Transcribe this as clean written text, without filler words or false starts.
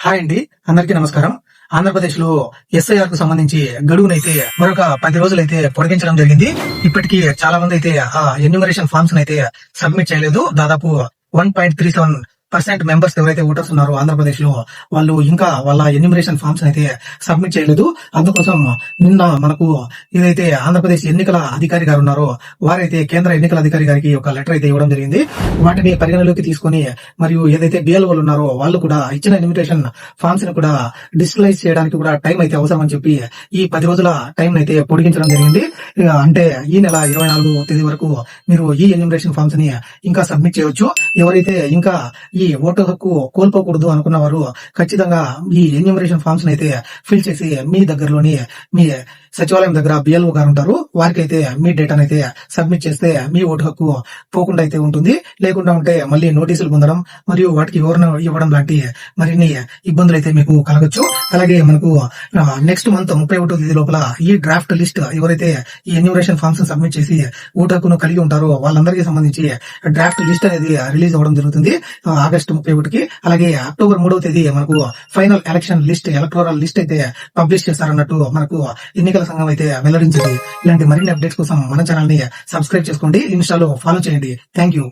Hi అండి, అందరికీ నమస్కారం. ఆంధ్రప్రదేశ్ లో ఎస్ఐఆర్ కు సంబంధించి గడువునైతే మరొక 10 రోజులైతే పొడిగించడం జరిగింది. ఇప్పటికీ చాలా మంది అయితే ఆ ఎన్యూమరేషన్ ఫార్మ్స్ అయితే సబ్మిట్ చేయలేదు. దాదాపు 1.37% మెంబర్స్ ఎవరైతే ఓటర్స్ ఉన్నారో ఆంధ్రప్రదేశ్ లో వాళ్ళు ఇంకా వాళ్ళ ఎన్యూమరేషన్ ఫార్మ్స్ అయితే సబ్మిట్ చేయలేదు. అందుకోసం నిన్న మనకు ఏదైతే ఆంధ్రప్రదేశ్ ఎన్నికల అధికారి గారు ఉన్నారో వారైతే కేంద్ర ఎన్నికల అధికారి గారికి ఒక లెటర్ అయితే ఇవ్వడం జరిగింది. వాటిని పరిగణలోకి తీసుకొని మరియు ఏదైతే బిఎల్ఓలు ఉన్నారో వాళ్ళు కూడా ఇచ్చిన ఎన్యూమరేషన్ ఫార్మ్స్ ని కూడా డిస్క్లైజ్ చేయడానికి కూడా టైం అయితే అవసరం అని చెప్పి ఈ 10 రోజుల టైం అయితే పొడిగించడం జరిగింది. అంటే ఈ నెల 24వ తేదీ వరకు మీరు ఈ ఎన్యూమరేషన్ ఫార్మ్స్ ని ఇంకా సబ్మిట్ చేయవచ్చు. ఎవరైతే ఇంకా ఈ ఓటు హక్కు కోల్పోకూడదు అనుకున్న వారు ఖచ్చితంగా ఈ ఎన్యూమరేషన్ ఫార్మ్స్ అయితే ఫిల్ చేసి మీ దగ్గరలోని మీ సచివాలయం దగ్గర బిఎల్ఓ గారు ఉంటారు, వారికైతే మీ డేటాను అయితే సబ్మిట్ చేస్తే మీ ఓటు హక్కు పోకుండా అయితే ఉంటుంది. లేకుండా ఉంటే మళ్ళీ నోటీసులు పొందడం మరియు వాటికి వివరణ ఇవ్వడం లాంటి మరిన్ని ఇబ్బందులు అయితే మీకు కలగచ్చు. అలాగే మనకు నెక్స్ట్ మంత్ 31వ తేదీ లోపల ఈ డ్రాఫ్ట్ లిస్ట్ ఎవరైతే ఈ ఎన్యూమరేషన్ ఫార్మ్స్ సబ్మిట్ చేసి ఓటు హక్కును కలిగి ఉంటారో వాళ్ళందరికీ సంబంధించి డ్రాఫ్ట్ లిస్ట్ అనేది రిలీజ్ అవ్వడం జరుగుతుంది ఆగస్టు 31కి. అలాగే అక్టోబర్ 3వ తేదీ మనకు final election list, electoral list అయితే పబ్లిష్ చేస్తారన్నట్టు మనకు ఎన్నికల సంఘం అయితే వెల్లడించింది. ఇలాంటి మరిన్ని అప్డేట్స్ కోసం మన ఛానల్ ని సబ్స్క్రైబ్ చేసుకోండి, ఇన్స్టాలో ఫాలో చేయండి. Thank you.